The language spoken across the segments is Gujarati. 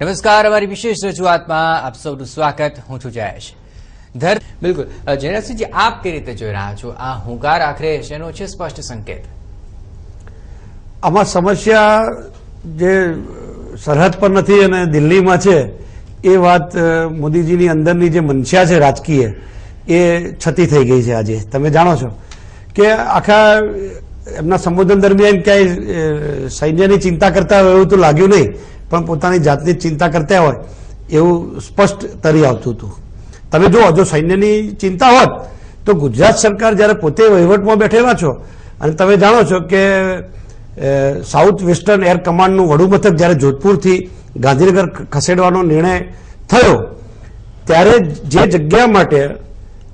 નમસ્કાર, અમારી વિશેષ રજૂઆતમાં આપ સૌનું સ્વાગત. હું છું જયેશ. બિલકુલ જયરાજસિંહજી, આપ કઈ રીતે જોઈ રહ્યા છો આ હુંકાર? આખરે શેનો છે સ્પષ્ટ સંકેત? આમાં સમસ્યા જે સરહદ પર નથી અને દિલ્હીમાં છે એ વાત મોદીજીની અંદરની જે મનસ્યા છે રાજકીય એ છતી થઈ ગઈ છે. આજે તમે જાણો છો કે આખા એમના સંબોધન દરમિયાન ક્યાંય સૈન્યની ચિંતા કરતા હોય એવું તો લાગ્યું નહીં, પણ પોતાની જાતની ચિંતા કરતા હોય એવું સ્પષ્ટ તરી આવતું હતું. તમે જુઓ, જો સૈન્યની ચિંતા હોત તો ગુજરાત સરકાર જ્યારે પોતે વહીવટમાં બેઠેલા છો અને તમે જાણો છો કે સાઉથ વેસ્ટર્ન એર કમાન્ડનું વડું મથક જ્યારે જોધપુરથી ગાંધીનગર ખસેડવાનો નિર્ણય થયો ત્યારે જે જગ્યા માટે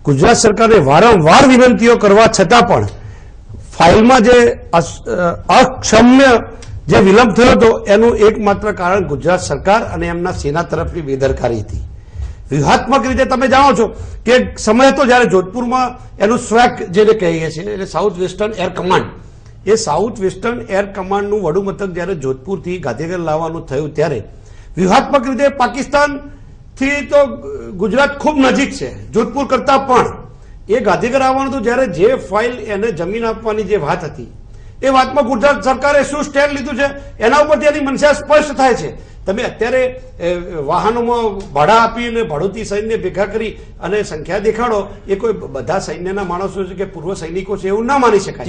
ગુજરાત સરકારે વારંવાર વિનંતીઓ કરવા છતાં પણ ફાઇલમાં જે અક્ષમ્ય જે વિલંબ થયો હતો એનું એકમાત્ર કારણ ગુજરાત સરકાર અને એમના સેના તરફની બેદરકારી હતી. વ્યૂહાત્મક રીતે તમે જાણો છો કે સમય તો જ્યારે જોધપુરમાં એનું સ્વેક જેને કહીએ છીએ એટલે સાઉથ વેસ્ટર્ન એર કમાન્ડ, એ સાઉથ વેસ્ટર્ન એર કમાન્ડનું વડું મથક જ્યારે જોધપુરથી ગાંધીનગર લાવવાનું થયું ત્યારે વ્યૂહાત્મક રીતે પાકિસ્તાનથી તો ગુજરાત ખૂબ નજીક છે જોધપુર કરતા, પણ એ ગાંધીનગર આવવાનું હતું જ્યારે જે ફાઇલ એને જમીન આપવાની જે વાત હતી એ વાતમાં ગુજરાત સરકારે શું સ્ટેન્ડ લીધું છે એના ઉપરથી એની મનસા સ્પષ્ટ થાય છે. તમે અત્યારે વાહનોમાં ભાડા આપીને ભાડુતી સૈન્ય ભેગા કરી અને સંખ્યા દેખાડો એ કોઈ બધા સૈન્યના માણસો છે કે પૂર્વ સૈનિકો છે એવું ના માની શકાય.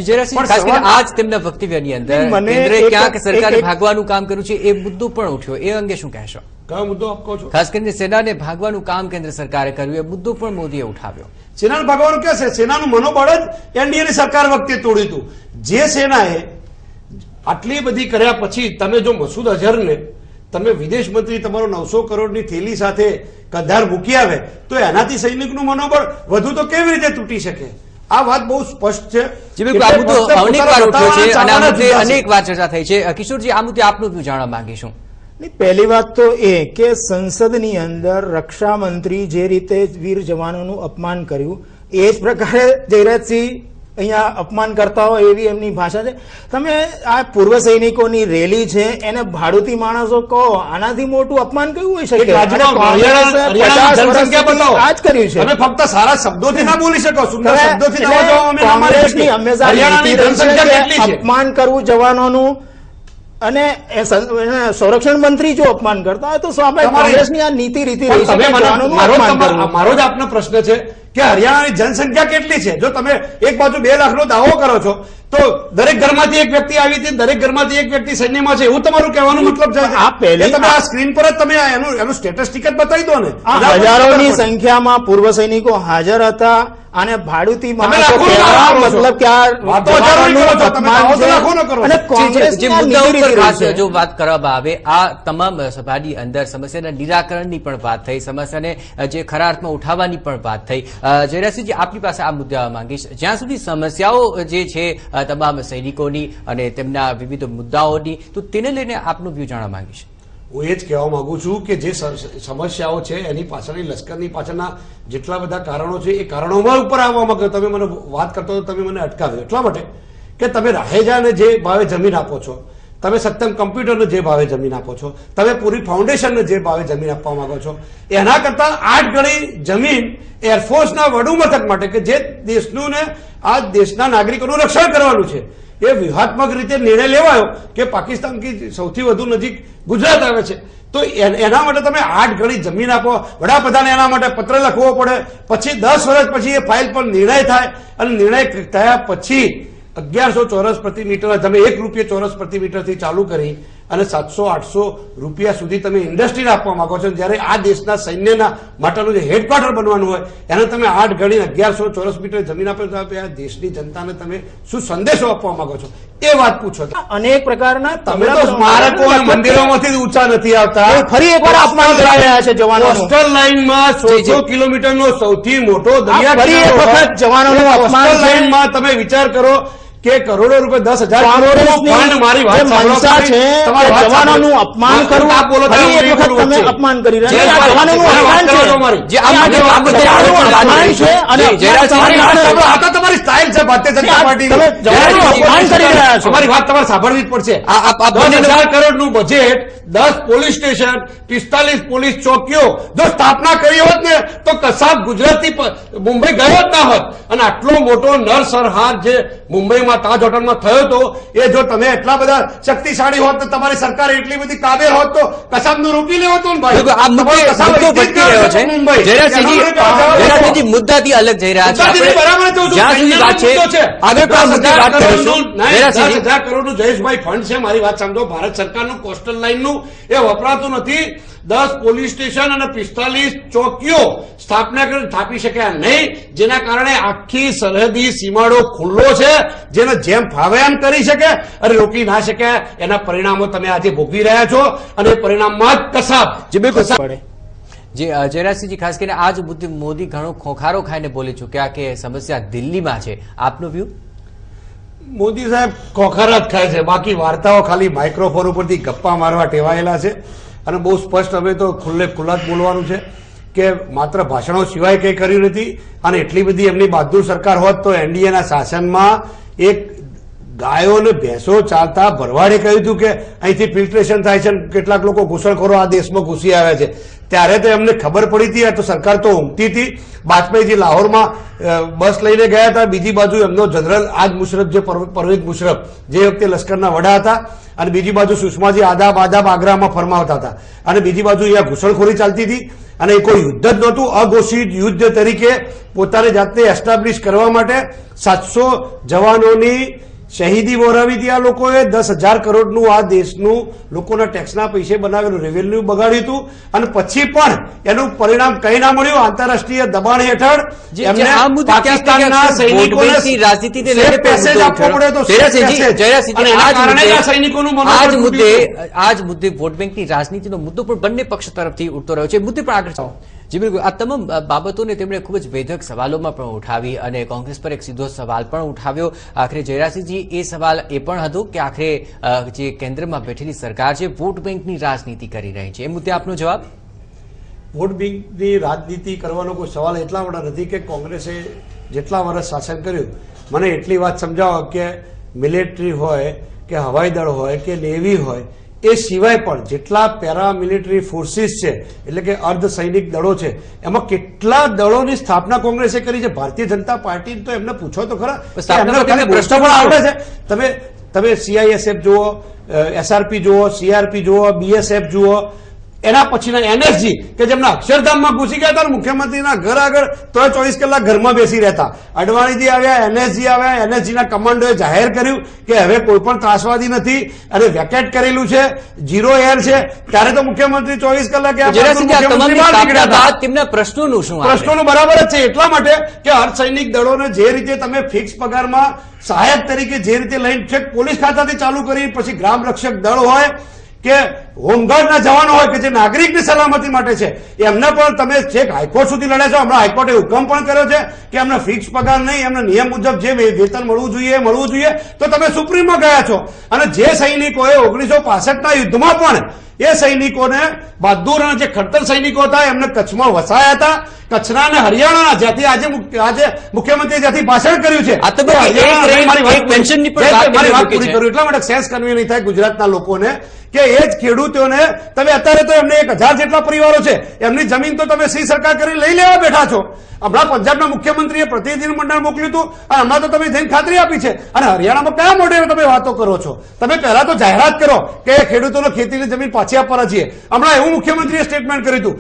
આજ તેમના વક્તવ્યની અંદર કેન્દ્રે ક્યાંક સરકારે ભાગવાનું કામ કર્યું છે એ મુદ્દો પણ ઉઠ્યો, એ અંગે શું કહેશો? કયો મુદ્દો આપ કહો છો? ખાસ કરીને સેનાને ભાગવાનું કામ કેન્દ્ર સરકારે કર્યું એ મુદ્દો પણ મોદીએ ઉઠાવ્યો. સેનાને ભાગવાનું ક્યાં છે? સેનાનું મનોબળ જ એનડીએની સરકાર વખતે તોડ્યું હતું. જે સેનાએ આટલી બધી કર્યા પછી તમે જો મસૂદ અઝહરને તમે વિદેશ મંત્રી તમારો 900 કરોડની થેલી સાથે કધાર મૂકી આવે તો એનાથી સૈનિકનું મનોબળ વધુ તો કેવી રીતે તૂટી શકે? આ વાત બહુ સ્પષ્ટ છે. અનેક વાર ચર્ચા થઈ છે. કિશોરજી, આ મુદ્દે આપનું શું જાણવા માંગીશું? પહેલી વાત તો એ કે સંસદની અંદર રક્ષા મંત્રી જે રીતે વીર જવાનોનું અપમાન કર્યું એ જ પ્રકારે જયરાજસિંહ અહીંયા અપમાન કરતા હોય એવી એમની ભાષા છે. તમે આ પૂર્વ સૈનિકોની રેલી છે એને ભાડુતી માણસો કહો, આનાથી મોટું અપમાન કયું હોઈ શકે? આ જ કર્યું છે. તમે ફક્ત સારા શબ્દોથી ના બોલી શકો, સુંદર શબ્દોથી કોંગ્રેસની હંમેશા અપમાન કરવું જવાનોનું, અને સંરક્ષણ મંત્રી જો અપમાન કરતા હોય તો સ્વાભાવિક કોંગ્રેસની આ નીતિ રીતિ રહી છે. મારો જ આપનો પ્રશ્ન છે કે હરિયાણાની જનસંખ્યા કેટલી છે? જો તમે એક બાજુ 2 લાખનો દાવો કરો છો તો દરેક ઘરમાંથી એક વ્યક્તિ આવી હતી, દરેક ઘરમાંથી એક વ્યક્તિ સૈન્યમાં છે એવું તમારું કહેવાનું મતલબ છે? તમે આ સ્ક્રીન પર જ તમે એનું સ્ટેટિસ્ટિક જ બતાવી દો ને. હજારોની સંખ્યામાં પૂર્વ સૈનિકો હાજર હતા અને ભાડુતી માણસો મતલબ કે જો વાત કરવામાં આવે આ તમામ સભાની અંદર સમસ્યાના નિરાકરણની પણ વાત થઈ, સમસ્યાને જે ખરા અર્થમાં ઉઠાવવાની પણ વાત થઈ. જયરાજસિંહજી, આપની પાસે આ મુદ્દે આવવા માંગીશ. જ્યાં સુધી સમસ્યાઓ જે છે તમામ સૈનિકોની અને તેમના વિવિધ મુદ્દાઓની, તો તેને લઈને આપનું વ્યૂ જાણવા માંગીશ. હું એ જ કહેવા માંગુ છું કે જે સમસ્યાઓ છે એની પાછળની લશ્કરની પાછળના જેટલા બધા કારણો છે એ કારણોમાં ઉપર આવવા માંગો. તમે મને વાત કરતો તમે મને અટકાવ્યો એટલા માટે કે તમે રાહેજાને જે ભાવે જમીન આપો છો, તમે સત્તમ કમ્પ્યુટરને જે ભાવે જમીન આપો છો, તમે પૂરી ફાઉન્ડેશનને જે ભાવે જમીન આપવા માંગો છો, એના કરતા 8 ગણી જમીન એરફોર્સના વડુ મથક માટે કે જે દેશનું ને આ દેશના નાગરિકોનું રક્ષણ કરવાનું છે એ વ્યૂહાત્મક રીતે નિર્ણય લેવાયો કે પાકિસ્તાનથી સૌથી વધુ નજીક ગુજરાત આવે છે તો એના માટે તમે 8 ગણી જમીન આપો. વડાપ્રધાને એના માટે પત્ર લખવો પડે, પછી 10 વર્ષ પછી એ ફાઇલ પર નિર્ણય થાય અને નિર્ણય થયા પછી 1100 ચોરસ પ્રતિ મીટર તમે 1 રૂપિયા ચોરસ પ્રતિ મીટરથી ચાલુ કરી અને 700-800 રૂપિયા સુધી તમે ઇન્ડસ્ટ્રીને આપવા માંગો છો. જ્યારે આ દેશના સૈન્યના માટેનું જે હેડક્વાર્ટર બનવાનું હોય એને તમે 8 ગણી 1100 ચોરસ મીટર જમીન આપો તો આ દેશની જનતાને તમે શું સંદેશો આપવા માંગો છો એ વાત પૂછો. અનેક પ્રકારના તમે તો સ્મારકો અને મંદિરોમાંથી ઊંચા નથી આવતા. ફરી એકવાર અપમાન કરી રહ્યા છે જવાનો. કોસ્ટલ લાઇનમાં 100 કિલોમીટરનો સૌથી મોટો દરિયા જવાનોનું અપમાન લાઇનમાં તમે વિચાર કરો કે કરોડો રૂપિયા 10,000 મારી વાત છે. જવાનોનું અપમાન કરવું, તમે અપમાન કરી રહ્યા છો. જવાનોનું અપમાન છે તમારી સ્ટાઇલ છે. ભારતીય જનતા પાર્ટીનું. તમે જવાનનું અપમાન કરી રહ્યા છો. અમારી વાત તમારે સાંભળવી જ પડશે. આ બંનેનું- 10,000 કરોડનું બજેટ, 10 પોલીસ સ્ટેશન, 45 પોલીસ ચોકીઓ જો સ્થાપના કરી હોત ને તો કસાબ ગુજરાતથી મુંબઈ ગયો જ ના હોત. અને આટલો મોટો નરસંહાર જે મુંબઈમાં તાજ હોટલમાં થયો હતો, એ જો તમે એટલા બધા શક્તિશાળી હોત તો તમારી સરકાર એટલી બધી કાબેલ હોત તો કસાબનું રોકી લેવો હતો ને ભાઈ. બિલકુલ, આ મુદ્દો ભટકી રહ્યો છે. જયરાજસિંહજી મુદ્દાથી અલગ જઈ રહ્યા છે. મુદ્દાથી બરાબર જ કહું છું. જ્યાં સુધી વાત છે આગળ પણ આ મુદ્દે વાત કરીશું. જયરાજસિંહજી, 10,000 કરોડનું જયેશભાઈ ફંડ છે. મારી વાત સમજો. ભારત સરકારનું કોસ્ટલ લાઇનનું એ વપરાતું નથી. 10 પોલીસ સ્ટેશન અને 45 ચોકીઓ સ્થાપી શક્યા નહીં, જેના કારણે આખી સરહદી સીમાડો ખુલ્લો છે, જેને જેમ ફાવે એમ કરી શકે અને રોકી ના શકે. એના પરિણામો તમે આજે ભોગવી રહ્યા છો અને એ પરિણામમાં જ કસાબ જી બિલકુલ પડે. જે જયરાજસિંહજી, ખાસ કરીને આજ મુદ્દે મોદી ઘણો ખોખારો ખાઈને બોલી ચૂક્યા કે સમસ્યા દિલ્હીમાં છે. આપનો વ્યૂ? મોદી સાહેબ ખોખારા જ ખાય છે. બાકી વાર્તાઓ ખાલી માઇક્રોફોન ઉપરથી ગપ્પા મારવા ટેવાયેલા છે. અને બહુ સ્પષ્ટ હવે તો ખુલ્લા જ બોલવાનું છે કે માત્ર ભાષણો સિવાય કંઈ કર્યું નથી. અને એટલી બધી એમની બહાદુર સરકાર હોત તો એનડીએના શાસનમાં એક ગાયો ને ભેંસો ચાલતા ભરવાડે કહ્યું હતું કે અહીંથી ફિલ્ટ્રેશન થાય છે, કેટલાક લોકો ઘૂસણખોરો આ દેશમાં ઘૂસી આવ્યા છે. ત્યારે તો એમને ખબર પડી હતી. તો સરકાર તો ઊંઘતી હતી. વાજપેયીજી લાહોરમાં બસ લઈને ગયા હતા. બીજી બાજુ એમનો જનરલ આજ મુશરફ, જે પરવેઝ મુશરફ જે વખતે લશ્કરના વડા હતા, અને બીજી બાજુ સુષ્માજી આદાબ આગ્રામાં ફરમાવતા હતા. અને બીજી બાજુ અહીંયા ઘૂસણખોરી ચાલતી હતી. અને એ કોઈ યુદ્ધ જ નહોતું. અઘોષિત યુદ્ધ તરીકે પોતાની જાતને એસ્ટાબ્લિશ કરવા માટે 700 જવાનોની શહીદી વહોરાવી હતી આ લોકોએ. 10,000 કરોડનું આ દેશનું લોકોના ટેક્સના પૈસે બનાવેલું રેવન્યુ બગાડ્યું હતું. અને પછી પણ એનું પરિણામ કઈ ના મળ્યું. આંતરરાષ્ટ્રીય દબાણ હેઠળ એમને પાકિસ્તાનના સૈનિકોને રાજનીતિને સેફ પેસેજ આપવો પડ્યો તો સૈનિકોનું આજ મુદ્દે વોટ બેંકની રાજનીતિનો મુદ્દો પણ બંને પક્ષ તરફથી ઉઠતો રહ્યો છે. મુદ્દે પણ આગળ ચાલો. જી બિલકુલ, આ તમામ બાબતોને તેમણે ખૂબ જ વેધક સવાલોમાં પણ ઉઠાવી અને કોંગ્રેસ પર એક સીધો સવાલ પણ ઉઠાવ્યો. આખરે જયરાજસિંહજી, એ સવાલ એ પણ હતો કે આખરે જે કેન્દ્રમાં બેઠેલી સરકાર છે વોટ બેંકની રાજનીતિ કરી રહી છે. એ મુદ્દે આપનો જવાબ? વોટ બેંકની રાજનીતિ કરવાનો કોઈ સવાલ એટલા માટે નથી કે કોંગ્રેસે જેટલા વર્ષ શાસન કર્યું, મને એટલી વાત સમજાવો કે મિલિટરી હોય કે હવાઈ દળ હોય કે નેવી હોય, એ સિવાય પણ જેટલા પેરામિલિટરી ફોર્સિસ છે, એટલે કે અર્ધ સૈનિક દળો છે, એમાં કેટલા દળોની સ્થાપના કોંગ્રેસે કરી છે. ભારતીય જનતા પાર્ટી તો એમને પૂછો તો ખરા. પ્રશ્ન પણ આવડે છે. તમે CISF જુઓ, SRP જુઓ, CRP જુઓ, BSF જુઓ, એના પછીના NSG કે જેમના અક્ષરધામમાં ઘૂસી ગયા હતા, મુખ્યમંત્રીના ઘર આગળ તો 24 કલાક ઘરમાં બેસી રહેતા. અડવાણીજી આવ્યા, NSG આવ્યા. NSGના કમાન્ડોએ જાહેર કર્યું કે હવે કોઈ પણ ત્રાસવાદી નથી અને વેકેટ કરેલું છે, 0 એર છે. ત્યારે તો મુખ્યમંત્રી 24 કલાકે તેમના પ્રશ્નોનું શું? પ્રશ્નોનું બરાબર જ છે. એટલા માટે કે અર્ધસૈનિક દળોને જે રીતે તમે ફિક્સ પગારમાં સહાયક તરીકે જે રીતે લઈને છેક પોલીસ ખાતાથી ચાલુ કરી, પછી ગ્રામ રક્ષક દળ હોય કે હોમગાર્ડના જવાનો હોય કે જે નાગરિકની સલામતી માટે છે, એમને પણ તમે છેક હાઈકોર્ટ સુધી લડ્યા છો. હમણાં હાઈકોર્ટે હુકમ પણ કર્યો છે કે એમને ફિક્સ પગાર નહીં, એમને નિયમ મુજબ જે વેતન મળવું જોઈએ, તો તમે સુપ્રીમમાં ગયા છો. અને જે સૈનિકોએ 1965ના યુદ્ધમાં પણ એ સૈનિકોને બહાદુર અને જે ખડતર સૈનિકો હતા એમને કચ્છમાં વસાયા હતા. કચ્છના અને હરિયાણાના જ્યાંથી આજે મુખ્યમંત્રીએ જ્યાંથી ભાષણ કર્યું છે, મારી વાત પૂરી કરું એટલા માટે સેન્સ કન્વે નહીં થાય ગુજરાતના લોકોને કે એ જ ખેડૂતોને તમે અત્યારે તો એમને 1,000 જેટલા પરિવારો છે, એમની જમીન તો તમે શ્રી સરકાર કરી લઈ લેવા બેઠા છો. હમણાં પંજાબના મુખ્યમંત્રીએ પ્રતિનિધિ મંડળ મોકલ્યું હતું અને હમણાં તો તમે જઈને ખાતરી આપી છે. અને હરિયાણામાં કયા મોઢે તમે વાતો કરો છો? તમે પહેલા તો જાહેરાત કરો કે ખેડૂતોનો ખેતીની જમીન પાછી આપવાના છીએ. હમણાં એવું મુખ્યમંત્રીએ સ્ટેટમેન્ટ કર્યું હતું.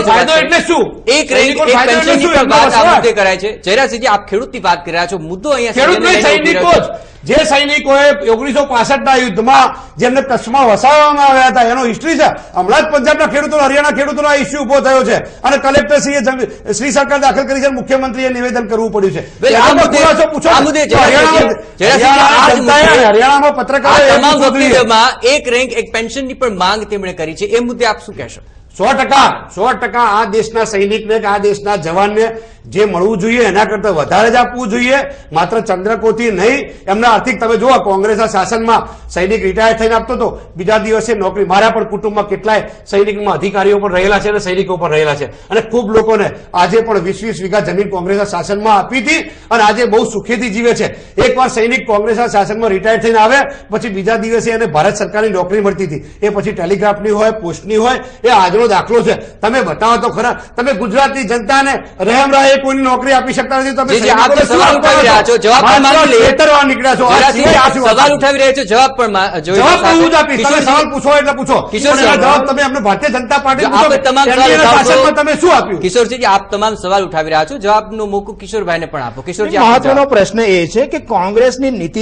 ફાયદો એટલે શું? જયરાજસિંહજી, આપ ખેડૂતની વાત કરી રહ્યા છો. મુદ્દો અહીંયા જે સૈનિકોએ 1965ના યુદ્ધમાં જેમને કચ્છમાં વસાવવામાં આવ્યા હતા એનો હિસ્ટ્રી છે. હમણાં જ પંજાબના ખેડૂતો, હરિયાણા ખેડૂતોનો આ ઇસ્યુ ઉભો થયો છે અને કલેક્ટરશ્રીએ શ્રી સરકાર દાખલ કરી છે. મુખ્યમંત્રીએ નિવેદન કરવું પડ્યું છે. હરિયાણામાં પત્રકારોમાં એક રેન્ક એક પેન્શનની પણ માંગ તેમણે કરી છે. એ મુદ્દે આપ શું કહેશો? 100% આ દેશના સૈનિકને કે આ દેશના જવાનને જે મળવું જોઈએ એના કરતા વધારે જ આપવું જોઈએ. માત્ર ચંદ્રકોથી નહીં, એમના આર્થિક તમે જુઓ, કોંગ્રેસના શાસનમાં સૈનિક રિટાયર થઈને આપતો હતો, બીજા દિવસે નોકરી. મારા પણ કુટુંબમાં કેટલાય સૈનિકમાં અધિકારીઓ પણ રહેલા છે અને સૈનિકો પણ રહેલા છે, અને ખૂબ લોકોને આજે પણ 20-20 વીઘા જમીન કોંગ્રેસના શાસનમાં આપી હતી અને આજે બહુ સુખેથી જીવે છે. એકવાર સૈનિક કોંગ્રેસના શાસનમાં રિટાયર થઈને આવે પછી બીજા દિવસે એને ભારત સરકારની નોકરી મળતી હતી, એ પછી ટેલિગ્રાફની હોય, પોસ્ટની હોય, એ આજનો દાખલો છે. તમે બતાવો તો ખરા, તમે ગુજરાતની જનતાને રહેમ રાહે કોઈની નોકરી આપી શકતા નથી. તમે સવાલ ઉઠાવી રહ્યા છો, જવાબ પણ માંગી લઈએ. નીકળ્યા છો, સવાલ ઉઠાવી રહ્યા છો, જવાબ પણ હું જ આપીશ. તમે સવાલ પૂછો એટલે પૂછો. જવાબ તમે અમને ભારતીય જનતા પાર્ટી તમે શું આપ્યું? કિશોરસિંહજી, આપ તમામ સવાલ ઉઠાવી રહ્યા છો, જવાબનું મોકું કિશોરભાઈને પણ આપો. કિશોરજી, મહત્વનો પ્રશ્ન એ છે કે કોંગ્રેસની નીતિ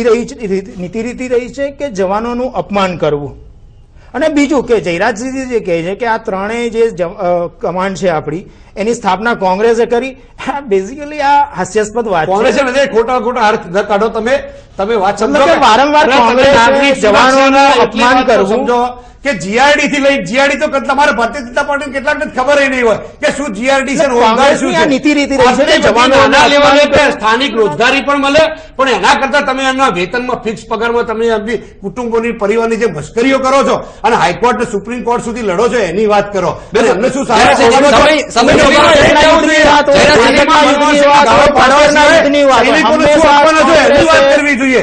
રીતિ રહી છે કે જવાનોનું અપમાન કરવું, અને બીજું કે જયરાજસિંહ જે કહે છે કે આ ત્રણેય જે કમાન્ડ છે આપણી, એની સ્થાપના કોંગ્રેસે કરી. બેઝિકલી આ હાસ્યાસ્પદ વાત છે. કોંગ્રેસે ખોટા અર્થ ન કાઢો. તમે વાત સમજો કે વારંવાર કોંગ્રેસે જવાનોનું અપમાન કરવું. સમજો કે જીઆરડી થી લઈ, જીઆરડી તો તમારે ભારતીય જનતા પાર્ટી કેટલાક ખબર નહીં હોય કે શું જીઆરડી છે, રોજગાર શું છે. નીતિ રીતિ રહી છે જવાનોના લેવલે સ્થાનિક રોજગારી પણ મળે, પણ એના કરતા તમે એમના વેતનમાં ફિક્સ પગારમાં તમે એમની કુટુંબોની પરિવારની જે મશ્કરીઓ કરો છો અને હાઈકોર્ટ ને સુપ્રીમ કોર્ટ સુધી લડો છો એની વાત કરો. એમને શું કરવી જોઈએ?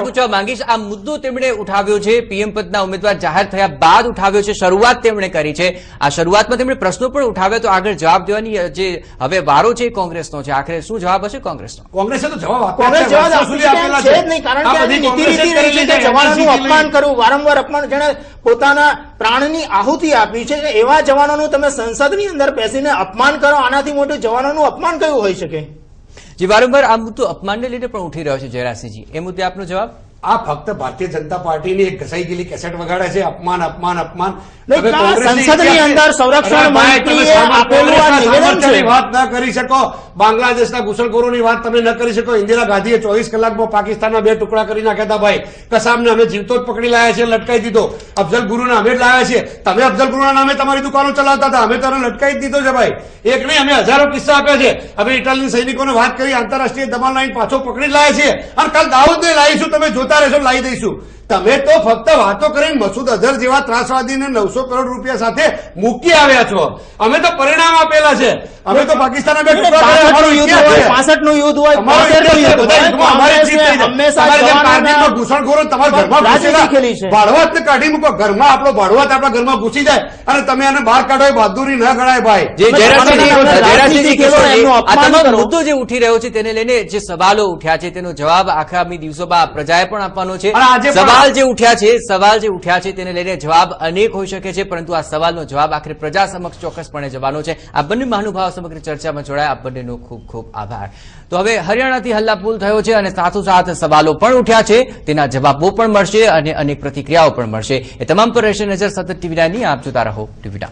પૂછવા માંગીશ. આ મુદ્દો તેમણે ઉઠાવ્યો છે, પીએમ પદના ઉમેદવાર જાહેર થયા બાદ ઉઠાવ્યો છે, શરૂઆત તેમણે કરી છે. આ શરૂઆતમાં તેમણે પ્રશ્નો પણ ઉઠાવ્યા, તો આગળ જવાબ દેવાની જે હવે વારો છે કોંગ્રેસનો છે. આખરે શું જવાબ હશે કોંગ્રેસનો? કોંગ્રેસે તો જવાબ કોંગ્રેસ જવાબ આપેલા છે જ નહીં, કારણ કે નીતિ રીતિ રહી છે કે જવાનોનું અપમાન કરવું, વારંવાર અપમાન, જેને પોતાના પ્રાણની આહુતિ આપી છે, એવા જવાનોનું તમે સંસદની અંદર બેસીને અપમાન કરો, આનાથી મોટું જવાનોનું અપમાન કયું હોઈ શકે? જે વારંવાર આ મુદ્દો અપમાનને લઈને પણ ઉઠી રહ્યો છે જયરાજસિંહજી, એ મુદ્દે આપનો જવાબ? આ ફક્ત ભારતીય જનતા પાર્ટીની એક ઘસાઈ ગયેલી કેસેટ વગાડે છે. અપમાન અપમાન અપમાન. સંસદની અંદર સંરક્ષણ મંત્રીએ આપેલું આ નિવેદન છે. વાત ન કરી શકો, બાંગ્લાદેશના ઘૂસણખોરોની વાત તમે ન કરી શકો. ઇન્દિરા ગાંધીએ 24 કલાકમાં પાકિસ્તાનના 2 ટુકડા કરી નાખ્યા હતા. ભાઈ કસામને અમે જીવતો જ પકડી લાયા છે, લટકાઈ દીધો. અફઝલ ગુરુને અમે જ લાવ્યા છીએ. તમે અફઝલ ગુરુના નામે તમારી દુકાનો ચલાવતા હતા, અમે તને લટકાઈ જ દીધો છે. ભાઈ એક નહીં, અમે હજારો કિસ્સા આપ્યા છે. અમે ઇટાલિયન સૈનિકોને વાત કરી, આંતરરાષ્ટ્રીય દબાણ લાઈન પાછો પકડી લાયા છીએ, અને કાલ દાઉદને લાવીશું. તમે જોતા રહેશો, લાવી દઈશું. તમે તો ફક્ત વાતો કરીને મસૂદ અઝહર જેવા ત્રાસવાદીને 900 કરોડ રૂપિયા સાથે મૂકી આવ્યા છો. અમે તો પરિણામ આપેલા છે. અમે તો પાકિસ્તાનના 2 ટુકડા 65 નું યુદ્ધ હોય, ઘૂસણખોરો તમારા ઘરમાં ભાડવત કાઢી મૂકો. ઘરમાં આપણો ભાડવત આપણા ઘરમાં ઘૂસી જાય અને તમે એને બહાર કાઢો, એ બહાદુરી ન ગણાય. ભાઈ મુદ્દો જે ઉઠી રહ્યો છે તેને લઈને જે સવાલો ઉઠ્યા છે તેનો જવાબ આગામી દિવસોમાં પ્રજાએ પણ આપવાનો છે. સવાલ જે ઉઠ્યા છે તેને લઈને જવાબ અનેક હોઈ શકે છે, પરંતુ આ સવાલનો જવાબ આખરે પ્રજા સમક્ષ ચોક્કસપણે જવાનો છે. આ બંને મહાનુભાવ સમગ્ર ચર્ચામાં જોડાયા, આ બંનેનો ખૂબ ખૂબ આભાર. તો હવે હરિયાણાથી હલ્લાપુલ થયો છે અને સાથોસાથ સવાલો પણ ઉઠ્યા છે, તેના જવાબો પણ મળશે અને અનેક પ્રતિક્રિયાઓ પણ મળશે. એ તમામ પર રહેશે નજર સતત TV9 ની. આપ જોતા રહો TV9.